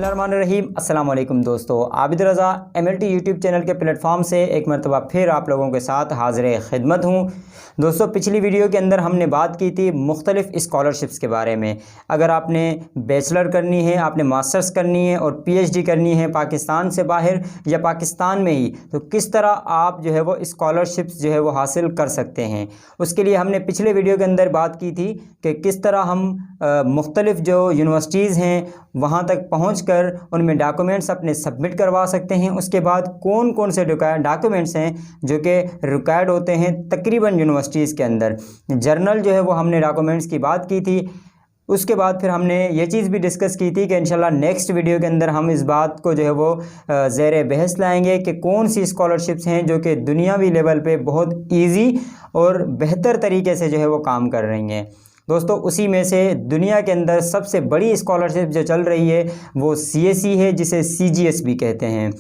बिस्मिल्लाहिर्रहमानिर्रहीम। अस्सलाम वालेकुम दोस्तों, आबिद रज़ा MLT यूट्यूब चैनल के प्लेटफॉर्म से एक मरतबा फिर आप लोगों के साथ हाज़िर खिदमत हूँ। दोस्तों, पिछली वीडियो के अंदर हमने बात की थी मुख्तलिफ़ स्कॉलरशिप्स के बारे में। अगर आपने बैचलर करनी है, आपने मास्टर्स करनी है और PhD करनी है पाकिस्तान से बाहर या पाकिस्तान में ही, तो किस तरह आप जो है वो स्कॉलरशिप्स जो है वो हासिल कर सकते हैं। उसके लिए हमने पिछले वीडियो के अंदर बात की थी कि किस तरह हम मुख्तलिफ़ जो यूनिवर्सिटीज़ हैं वहाँ तक पहुंचकर उनमें डॉक्यूमेंट्स अपने सबमिट करवा सकते हैं। उसके बाद कौन कौन से डॉक्यूमेंट्स हैं जो कि रिक्वायर्ड होते हैं तकरीबन यूनिवर्सिटीज़ के अंदर। जर्नल जो है वो हमने डॉक्यूमेंट्स की बात की थी। उसके बाद फिर हमने ये चीज़ भी डिस्कस की थी कि इंशाल्लाह नेक्स्ट वीडियो के अंदर हम इस बात को जो है वो ज़ेर बहस लाएंगे कि कौन सी स्कॉलरशिप्स हैं जो कि दुनियावी लेवल पे बहुत ईजी और बेहतर तरीके से जो है वो काम कर रही हैं। दोस्तों, उसी में से दुनिया के अंदर सबसे बड़ी स्कॉलरशिप जो चल रही है वो CSE है, जिसे CGS भी कहते हैं,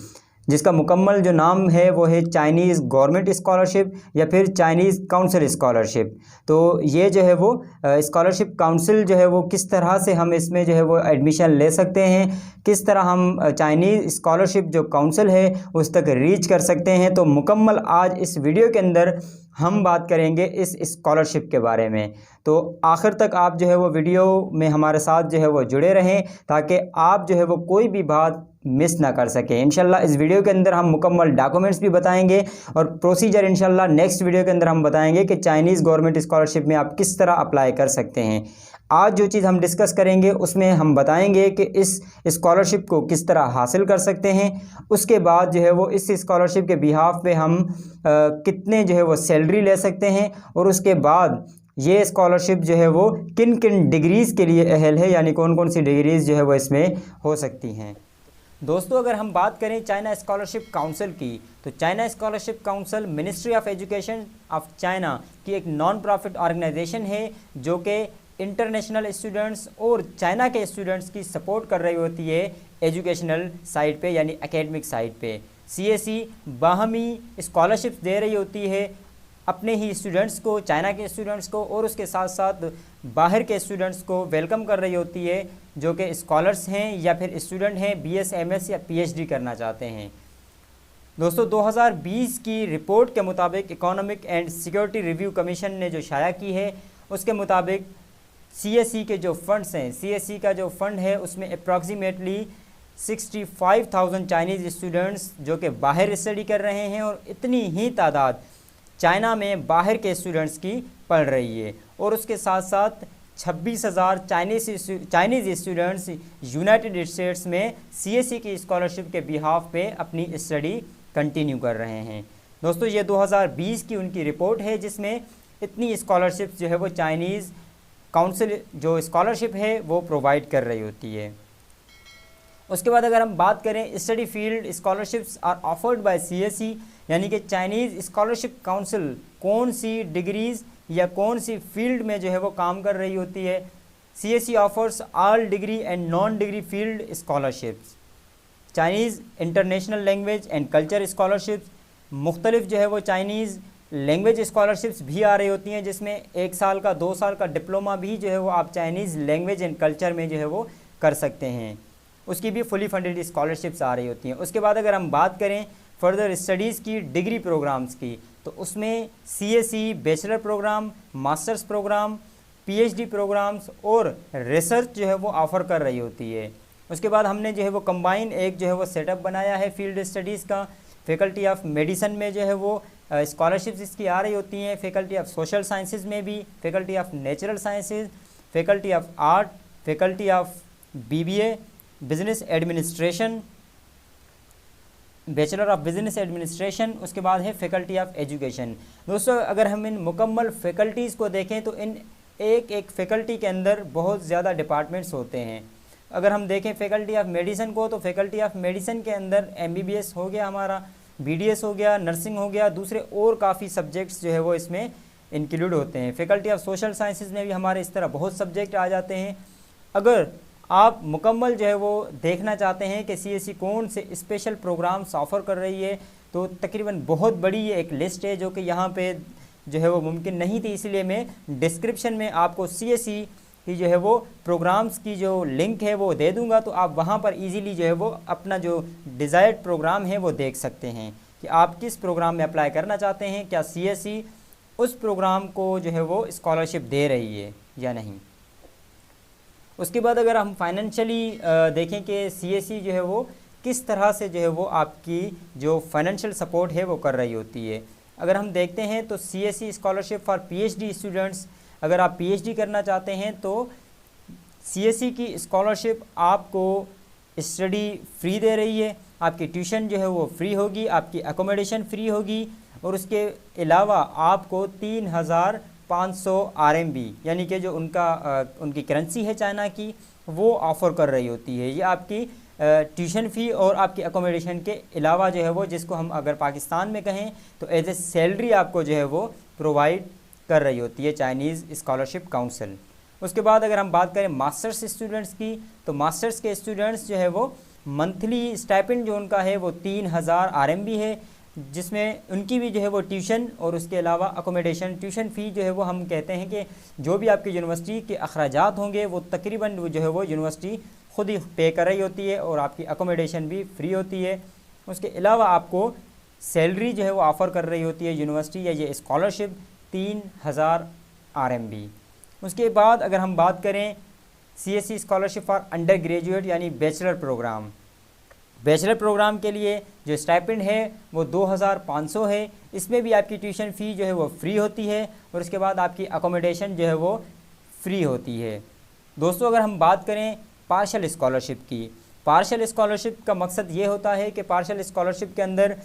जिसका मुकम्मल जो नाम है वो है चाइनीज़ गवर्नमेंट स्कॉलरशिप या फिर चाइनीज़ काउंसिल स्कॉलरशिप। तो ये जो है वो स्कॉलरशिप काउंसिल जो है वो किस तरह से हम इसमें जो है वो एडमिशन ले सकते हैं, किस तरह हम चाइनीज़ स्कॉलरशिप जो काउंसिल है उस तक रीच कर सकते हैं। तो मुकम्मल आज इस वीडियो के अंदर हम बात करेंगे इस स्कॉलरशिप के बारे में। तो आखिर तक आप जो है वो वीडियो में हमारे साथ जो है वो जुड़े रहें ताकि आप जो है वो कोई भी बात मिस ना कर सके। इंशाल्लाह इस वीडियो के अंदर हम मुकम्मल डॉक्यूमेंट्स भी बताएंगे और प्रोसीजर इंशाल्लाह नेक्स्ट वीडियो के अंदर हम बताएंगे कि चाइनीज़ गवर्नमेंट स्कॉलरशिप में आप किस तरह अप्लाई कर सकते हैं। आज जो चीज़ हम डिस्कस करेंगे उसमें हम बताएंगे कि इस स्कॉलरशिप को किस तरह हासिल कर सकते हैं। उसके बाद जो है वो इस स्कॉलरशिप के बिहाफ पे हम कितने जो है वो सैलरी ले सकते हैं और उसके बाद ये स्कॉलरशिप जो है वो किन किन डिग्रीज़ के लिए अहल है, यानी कौन कौन सी डिग्रीज़ जो है वो इसमें हो सकती हैं। दोस्तों, अगर हम बात करें चाइना स्कॉलरशिप काउंसिल की, तो China scholarship council ministry of education of China की एक नॉन प्रॉफिट ऑर्गेनाइजेशन है जो कि इंटरनेशनल स्टूडेंट्स और चाइना के स्टूडेंट्स की सपोर्ट कर रही होती है एजुकेशनल साइड पे, यानी एकेडमिक साइड पे। CSE बाहमी स्कॉलरशिप्स दे रही होती है अपने ही स्टूडेंट्स को, चाइना के स्टूडेंट्स को, और उसके साथ साथ बाहर के स्टूडेंट्स को वेलकम कर रही होती है जो कि स्कॉलर्स हैं या फिर स्टूडेंट हैं BS MS या PhD करना चाहते हैं। दोस्तों, 2020 की रिपोर्ट के मुताबिक economic and security review commission ने जो शाया की है उसके मुताबिक CSE के जो फंड्स हैं, CSE का जो फंड है उसमें अप्रॉक्सीमेटली 65,000 चाइनीज़ स्टूडेंट्स जो कि बाहर स्टडी कर रहे हैं और इतनी ही तादाद चाइना में बाहर के स्टूडेंट्स की पढ़ रही है। और उसके साथ साथ 26,000 चाइनीज़ स्टूडेंट्स यूनाइटेड स्टेट्स में CSE की स्कॉलरशिप के बिहाफ पे अपनी स्टडी कंटिन्यू कर रहे हैं। दोस्तों, ये 2020 की उनकी रिपोर्ट है जिसमें इतनी स्कॉलरशिप जो है वो चाइनीज़ काउंसिल जो स्कॉलरशिप है वो प्रोवाइड कर रही होती है। उसके बाद अगर हम बात करें study field scholarships are offered by CSE, यानी कि चाइनीज़ स्कॉलरशिप काउंसिल कौन सी डिग्रीज़ या कौन सी फील्ड में जो है वो काम कर रही होती है। CSE offers all degree and non degree field scholarships, Chinese international language and culture scholarships, मुख्तलिफ जो है वो चाइनीज़ लैंग्वेज स्कॉलरशिप्स भी आ रही होती हैं जिसमें 1 साल का 2 साल का डिप्लोमा भी जो है वो आप चाइनीज़ लैंग्वेज एंड कल्चर में जो है वो कर सकते हैं। उसकी भी फुली फंडेड स्कॉलरशिप्स आ रही होती हैं। उसके बाद अगर हम बात करें फर्दर स्टडीज़ की डिग्री प्रोग्राम्स की, तो उसमें CSE bachelor programme, masters programme, PhD programmes और रिसर्च जो है वो ऑफ़र कर रही होती है। उसके बाद हमने जो है वो कंबाइन एक जो है वो सेटअप बनाया है फील्ड स्टडीज़ का। फैकल्टी ऑफ मेडिसिन में जो है वो स्कॉलरशिप्स इसकी आ रही होती हैं, फैकल्टी ऑफ सोशल साइंसेज में भी, faculty of natural sciences, faculty of art, faculty of BBA business administration, bachelor of business administration. उसके बाद है फैकल्टी ऑफ एजुकेशन। दोस्तों, अगर हम इन मुकम्मल फ़ैकल्टीज़ को देखें तो इन एक एक फ़ैकल्टी के अंदर बहुत ज़्यादा डिपार्टमेंट्स होते हैं। अगर हम देखें फैकल्टी ऑफ मेडिसिन को, तो फैकल्टी ऑफ मेडिसिन के अंदर MBBS हो गया, हमारा BDS हो गया, नर्सिंग हो गया, दूसरे और काफ़ी सब्जेक्ट्स जो है वो इसमें इंक्लूड होते हैं। फैकल्टी ऑफ सोशल साइंसेज में भी हमारे इस तरह बहुत सब्जेक्ट आ जाते हैं। अगर आप मुकम्मल जो है वो देखना चाहते हैं कि CSE कौन से स्पेशल प्रोग्राम्स ऑफ़र कर रही है, तो तकरीबन बहुत बड़ी ये एक लिस्ट है जो कि यहाँ पे जो है वो मुमकिन नहीं थी, इसलिए मैं डिस्क्रिप्शन में आपको CSE की जो है वो प्रोग्राम्स की जो लिंक है वो दे दूंगा, तो आप वहाँ पर इजीली जो है वो अपना जो डिज़ायर्ड प्रोग्राम है वो देख सकते हैं कि आप किस प्रोग्राम में अप्लाई करना चाहते हैं, क्या सीएससी उस प्रोग्राम को जो है वो स्कॉलरशिप दे रही है या नहीं। उसके बाद अगर हम फाइनेंशियली देखें कि सीएससी जो है वो किस तरह से जो है वो आपकी जो फाइनेंशियल सपोर्ट है वो कर रही होती है। अगर हम देखते हैं तो CSC scholarship for PhD students, अगर आप पीएचडी करना चाहते हैं तो सीएससी की स्कॉलरशिप आपको स्टडी फ्री दे रही है, आपकी ट्यूशन जो है वो फ्री होगी, आपकी अकोमोडेशन फ्री होगी, और उसके अलावा आपको 3500 RMB यानी कि जो उनकी करेंसी है चाइना की, वो ऑफ़र कर रही होती है। ये आपकी ट्यूशन फ़ी और आपकी अकोमोडेशन के अलावा जो है वो, जिसको हम अगर पाकिस्तान में कहें तो एज ए सैलरी आपको जो है वो प्रोवाइड कर रही होती है चाइनीज़ स्कॉलरशिप काउंसिल। उसके बाद अगर हम बात करें मास्टर्स स्टूडेंट्स की, तो मास्टर्स के स्टूडेंट्स जो है वो मंथली स्टाइपेंड जो उनका है वो 3000 RMB है, जिसमें उनकी भी जो है वो ट्यूशन और उसके अलावा अकोमोडेशन, ट्यूशन फ़ी जो है वो हम कहते हैं कि जो भी आपकी यूनिवर्सिटी के अखराजात होंगे वो तकरीबन जो है वो यूनिवर्सिटी ख़ुद ही पे कर रही होती है, और आपकी अकोमोडेशन भी फ्री होती है। उसके अलावा आपको सैलरी जो है वो ऑफ़र कर रही होती है यूनिवर्सिटी या ये स्कॉलरशिप 3000 RMB। उसके बाद अगर हम बात करें CSC scholarship for under graduate यानी बैचलर प्रोग्राम, बैचलर प्रोग्राम के लिए जो स्टाइपेंड है वो 2500 है, इसमें भी आपकी ट्यूशन फ़ी जो है वो फ्री होती है, और उसके बाद आपकी अकोमोडेशन जो है वो फ्री होती है। दोस्तों अगर हम बात करें पार्शल स्कॉलरशिप की, पार्शल स्कॉलरशिप का मकसद ये होता है कि पार्शल स्कॉलरशिप के अंदर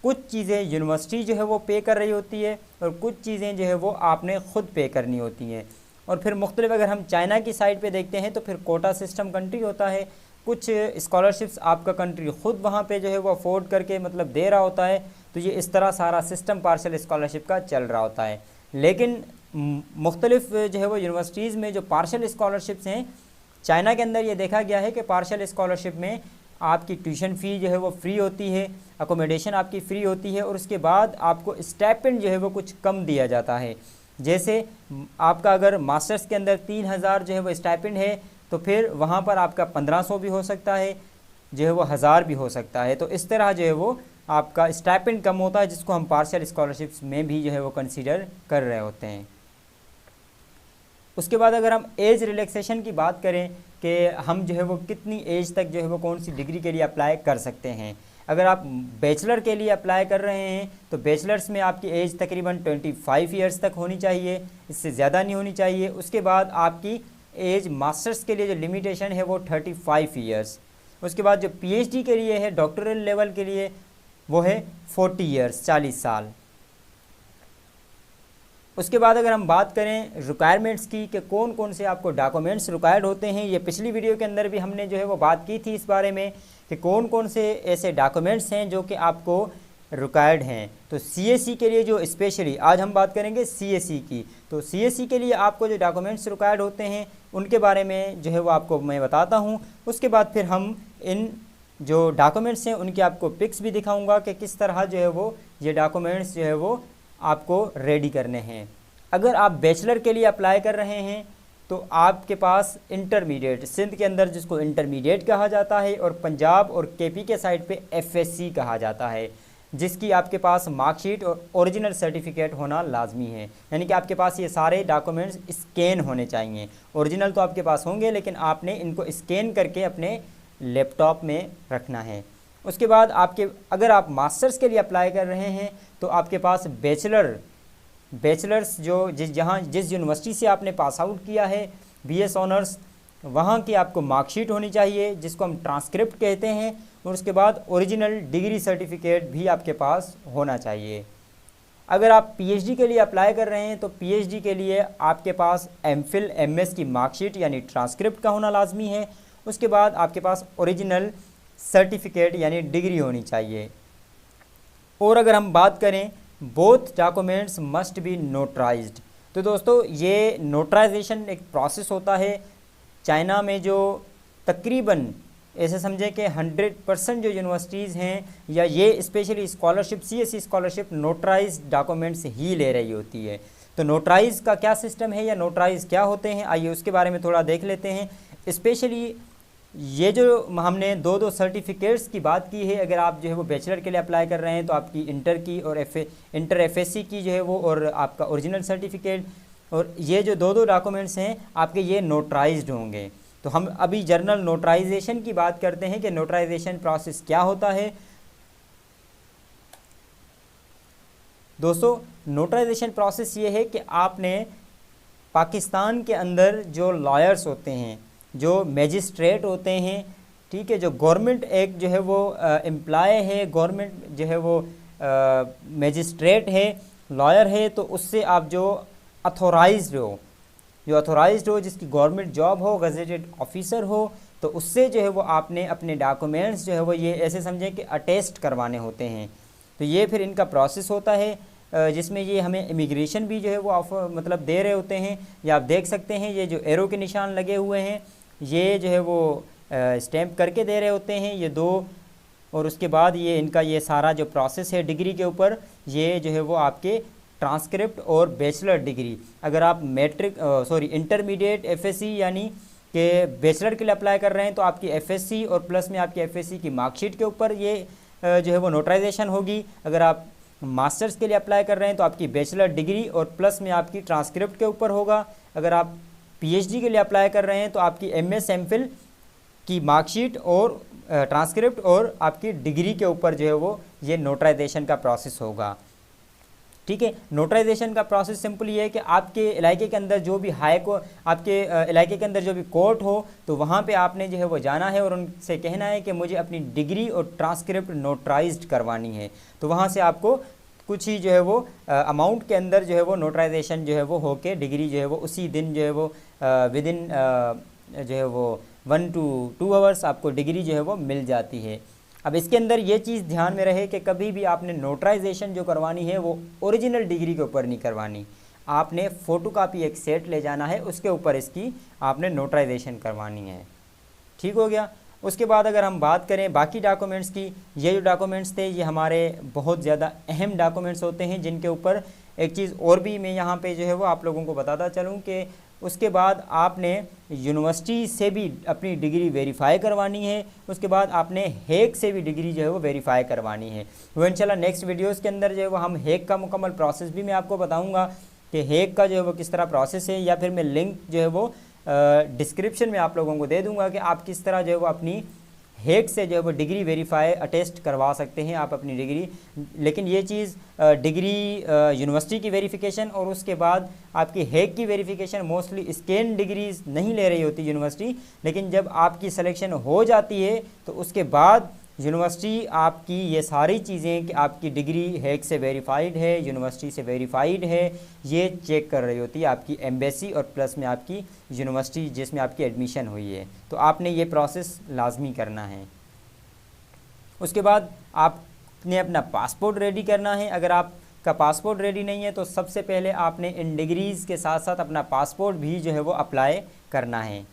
कुछ चीज़ें यूनिवर्सिटी जो है वो पे कर रही होती है, और कुछ चीज़ें जो है वो आपने ख़ुद पे करनी होती हैं। और फिर मुख्तलिफ अगर हम चाइना की साइड पे देखते हैं तो फिर कोटा सिस्टम कंट्री होता है, कुछ स्कॉलरशिप्स आपका कंट्री ख़ुद वहाँ पे जो है वो अफोर्ड करके मतलब दे रहा होता है, तो ये इस तरह सारा सिस्टम पार्शल स्कॉलरशिप का चल रहा होता है। लेकिन मुख्तलिफ जो है वो यूनिवर्सिटीज़ में जो पार्शल स्कॉलरशिप्स हैं चाइना के अंदर, ये देखा गया है कि पार्शल स्कॉलरशिप में आपकी ट्यूशन फ़ी जो है वो फ्री होती है, अकोमोडेशन आपकी फ्री होती है, और उसके बाद आपको स्टाइपेंड जो है वो कुछ कम दिया जाता है। जैसे आपका अगर मास्टर्स के अंदर 3000 जो है वो स्टाइपेंड है, तो फिर वहाँ पर आपका 1500 भी हो सकता है, जो है वो 1000 भी हो सकता है। तो इस तरह जो है वो आपका स्टाइपेंड कम होता है, जिसको हम पार्शियल स्कॉलरशिप्स में भी जो है वो कंसीडर कर रहे होते हैं। उसके बाद अगर हम एज रिलैक्सेशन की बात करें कि हम जो है वो कितनी एज तक जो है वो कौन सी डिग्री के लिए अप्लाई कर सकते हैं। अगर आप बैचलर के लिए अप्लाई कर रहे हैं तो बैचलर्स में आपकी एज तकरीबन 25 ईयर्स तक होनी चाहिए, इससे ज़्यादा नहीं होनी चाहिए। उसके बाद आपकी एज मास्टर्स के लिए जो लिमिटेशन है वो 35 ईयर्स। उसके बाद जो पीएचडी के लिए है, डॉक्टरल लेवल के लिए, वो है 40 ईयर्स, 40 साल। उसके बाद अगर हम बात करें रिक्वायरमेंट्स की कि कौन कौन से आपको डॉक्यूमेंट्स रिक्वायर्ड होते हैं, ये पिछली वीडियो के अंदर भी हमने जो है वो बात की थी इस बारे में कि कौन कौन से ऐसे डॉक्यूमेंट्स हैं जो कि आपको रिक्वायर्ड हैं। तो सीएससी के लिए जो स्पेशली आज हम बात करेंगे सीएससी की, तो सीएससी के लिए आपको जो डॉक्यूमेंट्स रिक्वायर्ड होते हैं उनके बारे में जो है वो आपको मैं बताता हूँ। उसके बाद फिर हम इन जो डॉक्यूमेंट्स हैं उनकी आपको पिक्स भी दिखाऊंगा कि किस तरह जो है वो ये डॉक्यूमेंट्स जो है वो आपको रेडी करने हैं। अगर आप बैचलर के लिए अप्लाई कर रहे हैं तो आपके पास इंटरमीडिएट, सिंध के अंदर जिसको इंटरमीडिएट कहा जाता है, और पंजाब और केपी के साइड पे एफएससी कहा जाता है, जिसकी आपके पास मार्कशीट और ओरिजिनल सर्टिफिकेट होना लाजमी है। यानी कि आपके पास ये सारे डॉक्यूमेंट्स स्कैन होने चाहिए। ओरिजिनल तो आपके पास होंगे लेकिन आपने इनको स्कैन करके अपने लैपटॉप में रखना है। उसके बाद अगर आप मास्टर्स के लिए अप्लाई कर रहे हैं तो आपके पास बैचलर्स जो जिस यूनिवर्सिटी से आपने पास आउट किया है बीएस ऑनर्स, वहाँ की आपको मार्कशीट होनी चाहिए जिसको हम ट्रांसक्रिप्ट कहते हैं, और उसके बाद ओरिजिनल डिग्री सर्टिफिकेट भी आपके पास होना चाहिए। अगर आप पीएचडी के लिए अप्लाई कर रहे हैं तो पीएचडी के लिए आपके पास एमफिल एमएस की मार्कशीट यानी ट्रांसक्रिप्ट का होना लाजमी है। उसके बाद आपके पास ओरिजिनल सर्टिफिकेट यानी डिग्री होनी चाहिए। और अगर हम बात करें both documents must be notarised, तो दोस्तों ये नोटराइजेशन एक प्रोसेस होता है चाइना में जो तकरीबन ऐसे समझें कि 100% जो यूनिवर्सिटीज़ हैं या ये specially scholarship CSC scholarship notarized documents ही ले रही होती है। तो नोटराइज़ का क्या सिस्टम है या नोटराइज़ क्या होते हैं, आइए उसके बारे में थोड़ा देख लेते हैं। स्पेशली ये जो हमने दो सर्टिफिकेट्स की बात की है, अगर आप जो है वो बैचलर के लिए अप्लाई कर रहे हैं तो आपकी इंटर की और इंटर एफएससी की जो है वो और आपका ओरिजिनल सर्टिफिकेट, और ये जो दो डॉक्यूमेंट्स हैं आपके ये नोटराइज्ड होंगे। तो हम अभी जर्नल नोटराइजेशन की बात करते हैं कि नोटराइजेशन प्रोसेस क्या होता है। दोस्तों नोटराइजेशन प्रोसेस ये है कि आपने पाकिस्तान के अंदर जो लॉयर्स होते हैं, जो मैजिस्ट्रेट होते हैं, ठीक है, जो गवर्नमेंट एक जो है वो एम्प्लॉय है, गवर्नमेंट जो है वो मैजिस्ट्रेट है, लॉयर है, तो उससे आप जो अथोराइज्ड हो, जिसकी गवर्नमेंट जॉब हो, गजेटेड ऑफिसर हो, तो उससे जो है वो आपने अपने डॉक्यूमेंट्स जो है वो ये ऐसे समझें कि अटेस्ट करवाने होते हैं। तो ये फिर इनका प्रोसेस होता है जिसमें ये हमें इमिग्रेशन भी जो है वो ऑफर मतलब दे रहे होते हैं। या आप देख सकते हैं ये जो एरो के निशान लगे हुए हैं ये जो है वो स्टैंप करके दे रहे होते हैं ये दो, और उसके बाद ये इनका ये सारा जो प्रोसेस है डिग्री के ऊपर, ये जो है वो आपके ट्रांसक्रिप्ट और बैचलर डिग्री, अगर आप इंटरमीडिएट एफएससी यानी कि बैचलर के लिए अप्लाई कर रहे हैं तो आपकी एफएससी और प्लस में आपकी एफएससी की मार्कशीट के ऊपर ये जो है वो नोटराइजेशन होगी। अगर आप मास्टर्स के लिए अप्लाई कर रहे हैं तो आपकी बैचलर डिग्री और प्लस में आपकी ट्रांसक्रिप्ट के ऊपर होगा। अगर आप पीएचडी के लिए अप्लाई कर रहे हैं तो आपकी एमएस एमफिल की मार्कशीट और ट्रांसक्रिप्ट और आपकी डिग्री के ऊपर जो है वो ये नोटराइजेशन का प्रोसेस होगा। ठीक है, नोटराइजेशन का प्रोसेस सिंपल ये है कि आपके इलाके के अंदर जो भी आपके इलाके के अंदर जो भी कोर्ट हो तो वहाँ पे आपने जो है वो जाना है और उनसे कहना है कि मुझे अपनी डिग्री और ट्रांसक्रिप्ट नोटराइज्ड करवानी है। तो वहाँ से आपको कुछ ही जो है वो अमाउंट के अंदर जो है वो नोटराइजेशन जो है वो होके डिग्री जो है वो उसी दिन जो है वो विदिन जो है वो 1 to 2 आवर्स आपको डिग्री जो है वो मिल जाती है। अब इसके अंदर ये चीज़ ध्यान में रहे कि कभी भी आपने नोटराइजेशन जो करवानी है वो ओरिजिनल डिग्री के ऊपर नहीं करवानी, आपने फ़ोटोकॉपी एक सेट ले जाना है, उसके ऊपर इसकी आपने नोटराइजेशन करवानी है। ठीक हो गया। उसके बाद अगर हम बात करें बाकी डॉक्यूमेंट्स की, ये जो डॉक्यूमेंट्स थे ये हमारे बहुत ज़्यादा अहम डॉक्यूमेंट्स होते हैं जिनके ऊपर एक चीज़ और भी मैं यहाँ पे जो है वो आप लोगों को बताता चलूँ कि उसके बाद आपने यूनिवर्सिटी से भी अपनी डिग्री वेरीफाई करवानी है, उसके बाद आपने हेग से भी डिग्री जो है वो वेरीफाई करवानी है। वो इंशाल्लाह नेक्स्ट वीडियोस के अंदर जो है वो हम हेग का मुकम्मल प्रोसेस भी मैं आपको बताऊंगा कि हेग का जो है वो किस तरह प्रोसेस है, या फिर मैं लिंक जो है वो डिस्क्रिप्शन में आप लोगों को दे दूँगा कि आप किस तरह जो है वो अपनी हेग से जो है वो डिग्री वेरीफाई अटेस्ट करवा सकते हैं आप अपनी डिग्री। लेकिन ये चीज़ डिग्री यूनिवर्सिटी की वेरिफिकेशन और उसके बाद आपकी हेग की वेरिफिकेशन मोस्टली स्कैन डिग्रीज नहीं ले रही होती यूनिवर्सिटी, लेकिन जब आपकी सिलेक्शन हो जाती है तो उसके बाद यूनिवर्सिटी आपकी ये सारी चीज़ें कि आपकी डिग्री हेग से वेरीफाइड है, यूनिवर्सिटी से वेरीफाइड है, ये चेक कर रही होती है आपकी एम्बेसी और प्लस में आपकी यूनिवर्सिटी जिसमें आपकी एडमिशन हुई है। तो आपने ये प्रोसेस लाजमी करना है। उसके बाद आपने अपना पासपोर्ट रेडी करना है। अगर आपका पासपोर्ट रेडी नहीं है तो सबसे पहले आपने इन डिग्रीज़ के साथ साथ अपना पासपोर्ट भी जो है वो अप्लाई करना है।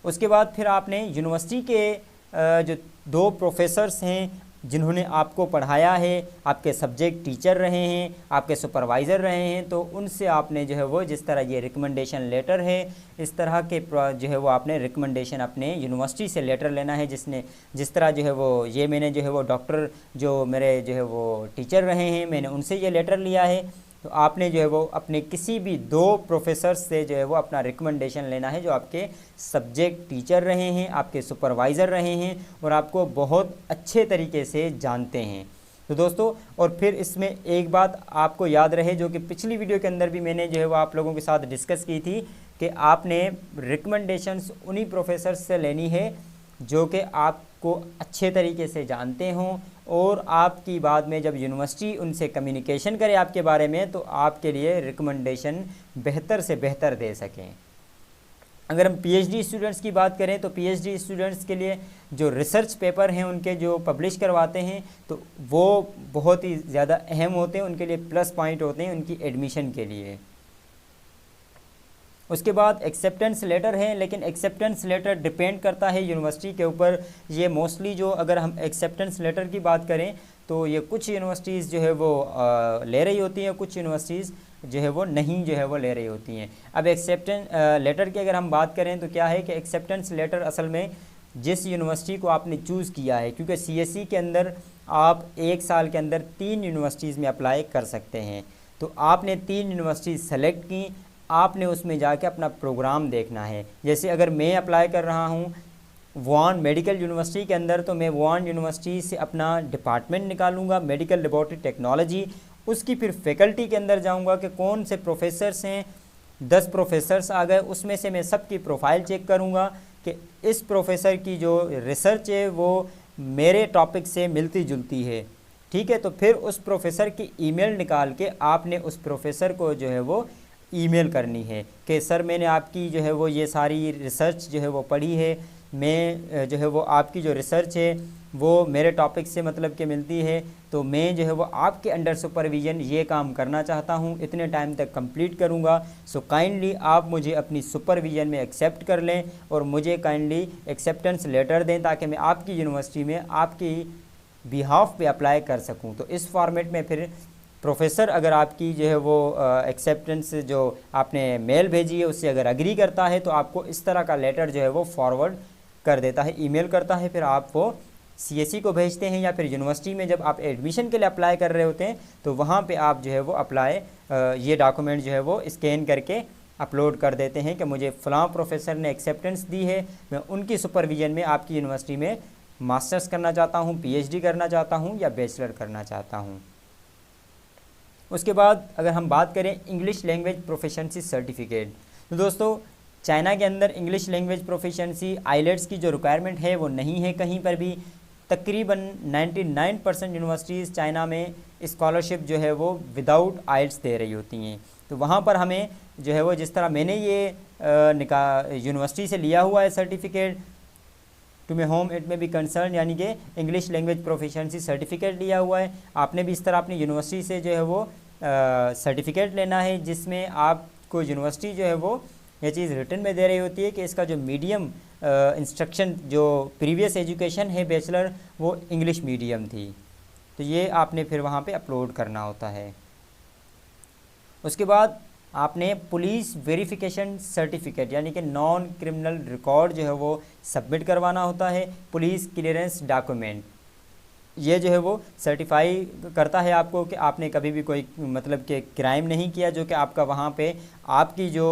उसके बाद फिर आपने यूनिवर्सिटी के जो 2 प्रोफेसर्स हैं जिन्होंने आपको पढ़ाया है, आपके सब्जेक्ट टीचर रहे हैं, आपके सुपरवाइज़र रहे हैं, तो उनसे आपने जो है वो जिस तरह ये रिकमेंडेशन लेटर है इस तरह के जो है वो आपने रिकमेंडेशन अपने यूनिवर्सिटी से लेटर लेना है। जिस तरह जो है वो ये मैंने जो है वो डॉक्टर जो मेरे जो है वो टीचर रहे हैं मैंने उनसे ये लेटर लिया है, तो आपने जो है वो अपने किसी भी 2 प्रोफेसर से जो है वो अपना रिकमेंडेशन लेना है जो आपके सब्जेक्ट टीचर रहे हैं, आपके सुपरवाइज़र रहे हैं और आपको बहुत अच्छे तरीके से जानते हैं। तो दोस्तों और फिर इसमें एक बात आपको याद रहे जो कि पिछली वीडियो के अंदर भी मैंने जो है वो आप लोगों के साथ डिस्कस की थी कि आपने रिकमेंडेशंस उन्हीं प्रोफेसर से लेनी है जो कि आपको अच्छे तरीके से जानते हों और आपकी बाद में जब यूनिवर्सिटी उनसे कम्युनिकेशन करे आपके बारे में तो आपके लिए रिकमेंडेशन बेहतर से बेहतर दे सकें। अगर हम पीएचडी स्टूडेंट्स की बात करें तो पीएचडी स्टूडेंट्स के लिए जो रिसर्च पेपर हैं उनके जो पब्लिश करवाते हैं तो वो बहुत ही ज़्यादा अहम होते हैं, उनके लिए प्लस पॉइंट होते हैं उनकी एडमिशन के लिए। उसके बाद एक्सेप्टेंस लेटर है, लेकिन एक्सेप्टेंस लेटर डिपेंड करता है यूनिवर्सिटी के ऊपर। ये मोस्टली जो अगर हम एक्सेप्टेंस लेटर की बात करें तो ये कुछ यूनिवर्सिटीज़ जो है वो ले रही होती हैं, कुछ यूनिवर्सिटीज़ जो है वो नहीं जो है वो ले रही होती हैं। अब एक्सेप्टेंस लेटर की अगर हम बात करें तो क्या है कि एक्सेप्टेंस लेटर असल में जिस यूनिवर्सिटी को आपने चूज़ किया है, क्योंकि सीएसई के अंदर आप 1 साल के अंदर 3 यूनिवर्सिटीज़ में अप्लाई कर सकते हैं। तो आपने 3 यूनिवर्सिटी सेलेक्ट की, आपने उसमें जाके अपना प्रोग्राम देखना है। जैसे अगर मैं अप्लाई कर रहा हूँ वुहान मेडिकल यूनिवर्सिटी के अंदर, तो मैं वुहान यूनिवर्सिटी से अपना डिपार्टमेंट निकालूंगा मेडिकल लेबॉर्ट्री टेक्नोलॉजी, उसकी फिर फैकल्टी के अंदर जाऊंगा कि कौन से प्रोफेसर्स हैं। 10 प्रोफेसर्स आ गए, उसमें से मैं सबकी प्रोफाइल चेक करूंगा कि इस प्रोफेसर की जो रिसर्च है वो मेरे टॉपिक से मिलती जुलती है, ठीक है। तो फिर उस प्रोफेसर की ईमेल निकाल के आपने उस प्रोफेसर को जो है वो ईमेल करनी है कि सर मैंने आपकी जो है वो ये सारी रिसर्च जो है वो पढ़ी है, मैं जो है वो आपकी जो रिसर्च है वो मेरे टॉपिक से मतलब कि मिलती है, तो मैं जो है वो आपके अंडर सुपरविज़न ये काम करना चाहता हूँ, इतने टाइम तक कंप्लीट करूँगा। सो काइंडली आप मुझे अपनी सुपरविज़न में एक्सेप्ट कर लें और मुझे काइंडली एक्सेप्टेंस लेटर दें ताकि मैं आपकी यूनिवर्सिटी में आपकी बिहाफ पे अप्लाई कर सकूँ। तो इस फॉर्मेट में फिर प्रोफेसर अगर आपकी जो है वो एक्सेप्टेंस जो आपने मेल भेजी है उससे अगर अग्री करता है तो आपको इस तरह का लेटर जो है वो फॉरवर्ड कर देता है, ईमेल करता है, फिर आप वो सीएसई को भेजते हैं या फिर यूनिवर्सिटी में जब आप एडमिशन के लिए अप्लाई कर रहे होते हैं तो वहाँ पे आप जो है वो अप्लाई ये डॉक्यूमेंट जो है वो स्कैन करके अपलोड कर देते हैं कि मुझे फ़लाँ प्रोफेसर ने एक्सेप्टेंस दी है, मैं उनकी सुपरविज़न में आपकी यूनिवर्सिटी में मास्टर्स करना चाहता हूँ, पीएचडी करना चाहता हूँ या बैचलर करना चाहता हूँ। उसके बाद अगर हम बात करें इंग्लिश लैंग्वेज प्रोफिशिएंसी सर्टिफिकेट, तो दोस्तों चाइना के अंदर इंग्लिश लैंग्वेज प्रोफिशिएंसी आइलेट्स की जो रिक्वायरमेंट है वो नहीं है कहीं पर भी। तकरीबन 99% यूनिवर्सिटीज़ चाइना में स्कॉलरशिप जो है वो विदाउट आइल्स दे रही होती हैं। तो वहाँ पर हमें जो है वो जिस तरह मैंने ये यूनिवर्सिटी से लिया हुआ है सर्टिफिकेट, टू मे whom it may be concern यानी कि इंग्लिश लैंग्वेज प्रोफिशिएंसी सर्टिफिकेट लिया हुआ है, आपने भी इस तरह अपनी यूनिवर्सिटी से जो है वो सर्टिफिकेट लेना है जिसमें आपको यूनिवर्सिटी जो है वो ये चीज़ रिटन में दे रही होती है कि इसका जो मीडियम इंस्ट्रक्शन जो प्रीवियस एजुकेशन है बैचलर वो इंग्लिश मीडियम थी। तो ये आपने फिर वहाँ पे अपलोड करना होता है। उसके बाद आपने पुलिस वेरिफिकेशन सर्टिफिकेट यानी कि नॉन क्रिमिनल रिकॉर्ड जो है वो सबमिट करवाना होता है। पुलिस क्लियरेंस डॉक्यूमेंट ये जो है वो सर्टिफाई करता है आपको कि आपने कभी भी कोई मतलब कि क्राइम नहीं किया जो कि आपका वहाँ पे आपकी जो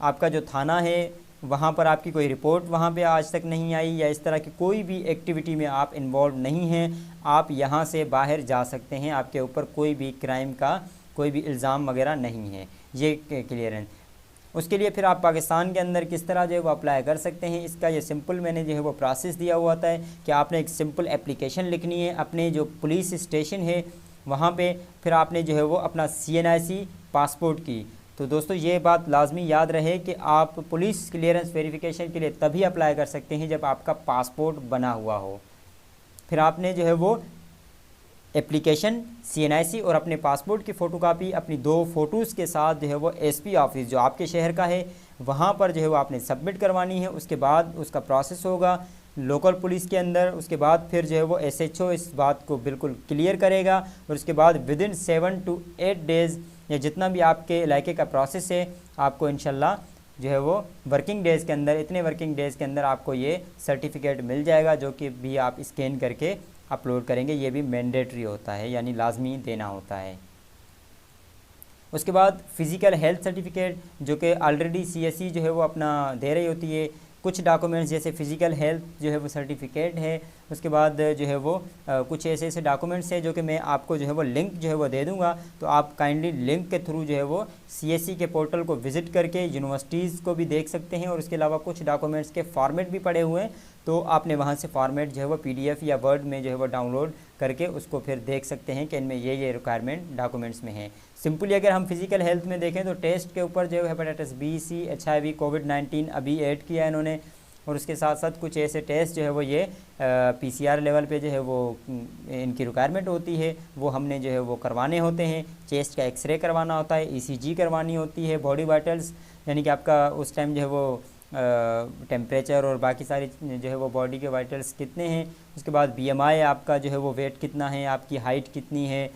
आपका जो थाना है वहाँ पर आपकी कोई रिपोर्ट वहाँ पे आज तक नहीं आई या इस तरह की कोई भी एक्टिविटी में आप इन्वॉल्व नहीं हैं, आप यहाँ से बाहर जा सकते हैं, आपके ऊपर कोई भी क्राइम का कोई भी इल्ज़ाम वगैरह नहीं है, ये क्लियरेंस। उसके लिए फिर आप पाकिस्तान के अंदर किस तरह जो है वो अप्लाई कर सकते हैं, इसका ये सिंपल मैंने जो है वो प्रोसेस दिया हुआ था कि आपने एक सिंपल एप्लीकेशन लिखनी है अपने जो पुलिस स्टेशन है वहाँ पे, फिर आपने जो है वो अपना CNIC पासपोर्ट की। तो दोस्तों ये बात लाजमी याद रहे कि आप पुलिस क्लियरेंस वेरिफिकेशन के लिए तभी अप्लाई कर सकते हैं जब आपका पासपोर्ट बना हुआ हो। फिर आपने जो है वो एप्लीकेशन CNIC और अपने पासपोर्ट की फ़ोटोकॉपी अपनी 2 फ़ोटोज़ के साथ जो है वो SP ऑफिस जो आपके शहर का है वहाँ पर जो है वो आपने सबमिट करवानी है। उसके बाद उसका प्रोसेस होगा लोकल पुलिस के अंदर, उसके बाद फिर जो है वो SHO इस बात को बिल्कुल क्लियर करेगा और उसके बाद विदिन 7 to 8 डेज़ या जितना भी आपके इलाके का प्रोसेस है आपको इंशाल्लाह जो है वो वर्किंग डेज़ के अंदर, इतने वर्किंग डेज़ के अंदर आपको ये सर्टिफिकेट मिल जाएगा जो कि भी आप स्कैन करके अपलोड करेंगे। ये भी मैंडेटरी होता है यानी लाजमी देना होता है। उसके बाद फ़िज़िकल हेल्थ सर्टिफिकेट जो कि ऑलरेडी CSE जो है वो अपना दे रही होती है। कुछ डॉक्यूमेंट्स जैसे फ़िज़िकल हेल्थ जो है वो सर्टिफिकेट है, उसके बाद जो है वो कुछ ऐसे डॉक्यूमेंट्स हैं जो कि मैं आपको जो है वो लिंक जो है वो दे दूंगा, तो आप काइंडली लिंक के थ्रू जो है वो CSE के पोर्टल को विज़िट करके यूनिवर्सिटीज़ को भी देख सकते हैं और उसके अलावा कुछ डॉक्यूमेंट्स के फॉर्मेट भी पड़े हुए हैं, तो आपने वहाँ से फॉर्मेट जो है वो PDF या वर्ड में जो है वो डाउनलोड करके उसको फिर देख सकते हैं कि इनमें ये रिक्वायरमेंट डॉक्यूमेंट्स में है। सिंपली अगर हम फिज़िकल हेल्थ में देखें तो टेस्ट के ऊपर जो है hepatitis B, C, HIV, COVID-19 अभी ऐड किया है इन्होंने, और उसके साथ साथ कुछ ऐसे टेस्ट जो है वो ये PCR लेवल पे जो है वो इनकी रिक्वायरमेंट होती है, वो हमने जो है वो करवाने होते हैं। चेस्ट का एक्सरे करवाना होता है, ECG करवानी होती है, बॉडी वाइटल्स यानी कि आपका उस टाइम जो है वो टेम्परेचर और बाकी सारी जो है वो बॉडी के वाइटल्स कितने हैं। उसके बाद BMI आपका जो है वो वेट कितना है, आपकी हाइट कितनी है,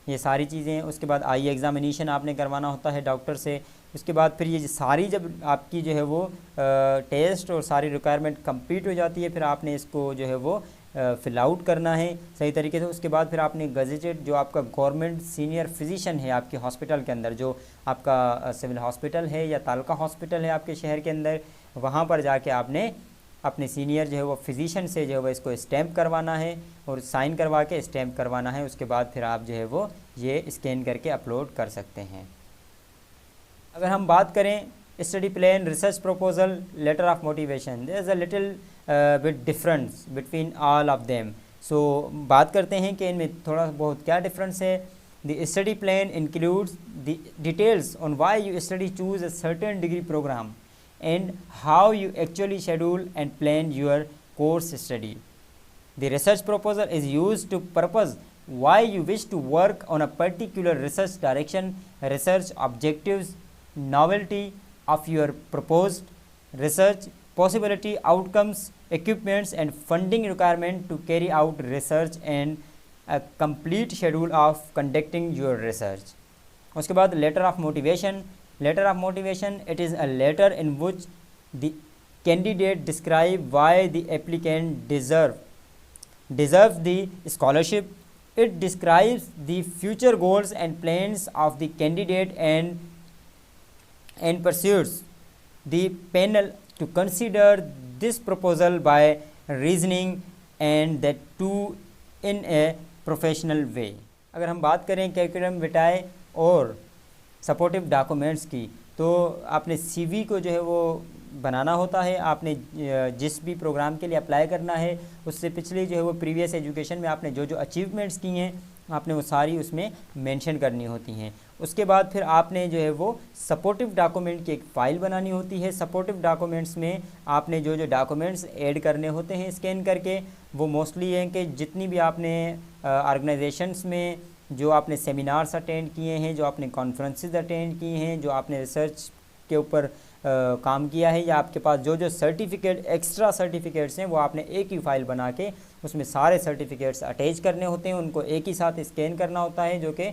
ये सारी चीज़ें। उसके बाद आई एग्ज़ामिनेशन आपने करवाना होता है डॉक्टर से। उसके बाद फिर ये सारी जब आपकी जो है वो टेस्ट और सारी रिक्वायरमेंट कंप्लीट हो जाती है, फिर आपने इसको जो है वो फिल आउट करना है सही तरीके से। उसके बाद फिर आपने गजेटेड जो आपका गवर्नमेंट सीनियर फिजिशियन है आपके हॉस्पिटल के अंदर, जो आपका सिविल हॉस्पिटल है या तालुका हॉस्पिटल है आपके शहर के अंदर, वहाँ पर जाके आपने अपने सीनियर जो है वो फिजिशियन से जो है वो इसको स्टैम्प करवाना है और साइन करवा के स्टैम्प करवाना है। उसके बाद फिर आप जो है वो ये स्कैन करके अपलोड कर सकते हैं। अगर हम बात करें study plan, research proposal, letter of motivation, there is a little bit difference between all of them. So बात करते हैं कि इनमें थोड़ा बहुत क्या डिफरेंस है। The study plan includes the details on why you study choose a certain degree programme and how you actually schedule and plan your course study. The research proposal is used to purpose why you wish to work on a particular research direction, research objectives, novelty of your proposed research, possibility, outcomes, equipments and funding requirement to carry out research and a complete schedule of conducting your research. उसके बाद letter of motivation. Letter of motivation, it is a letter in which the candidate describe why the applicant deserves the scholarship. It describes the future goals and plans of the candidate and pursues the panel to consider this proposal by reasoning and that too in a professional way. अगर हम बात करें curriculum विटाए और supportive documents की, तो आपने CV को जो है वो बनाना होता है। आपने जिस भी प्रोग्राम के लिए अप्लाई करना है उससे पिछले जो है वो प्रीवियस एजुकेशन में आपने जो जो अचीवमेंट्स की हैं आपने वो सारी उसमें मेंशन करनी होती हैं। उसके बाद फिर आपने जो है वो सपोर्टिव डॉक्यूमेंट की एक फ़ाइल बनानी होती है। सपोर्टिव डॉक्यूमेंट्स में आपने जो जो डॉक्यूमेंट्स ऐड करने होते हैं स्कैन करके, वो मोस्टली हैं कि जितनी भी आपने ऑर्गेनाइजेशंस में जो आपने सेमिनार्स अटेंड किए हैं, जो आपने कॉन्फ्रेंसेस अटेंड किए हैं, जो आपने रिसर्च के ऊपर काम किया है, या आपके पास जो जो सर्टिफिकेट एक्स्ट्रा सर्टिफिकेट्स हैं वो आपने एक ही फ़ाइल बना के उसमें सारे सर्टिफिकेट्स अटैच करने होते हैं। उनको एक ही साथ स्कैन करना होता है, जो कि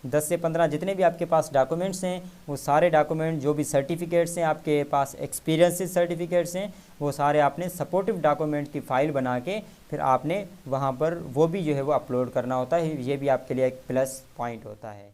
10 से 15 जितने भी आपके पास डॉक्यूमेंट्स हैं वो सारे डॉक्यूमेंट, जो भी सर्टिफिकेट्स हैं आपके पास, एक्सपीरियंसेस सर्टिफिकेट्स हैं, वो सारे आपने सपोर्टिव डॉक्यूमेंट की फ़ाइल बना के फिर आपने वहाँ पर वो भी जो है वो अपलोड करना होता है। ये भी आपके लिए एक प्लस पॉइंट होता है।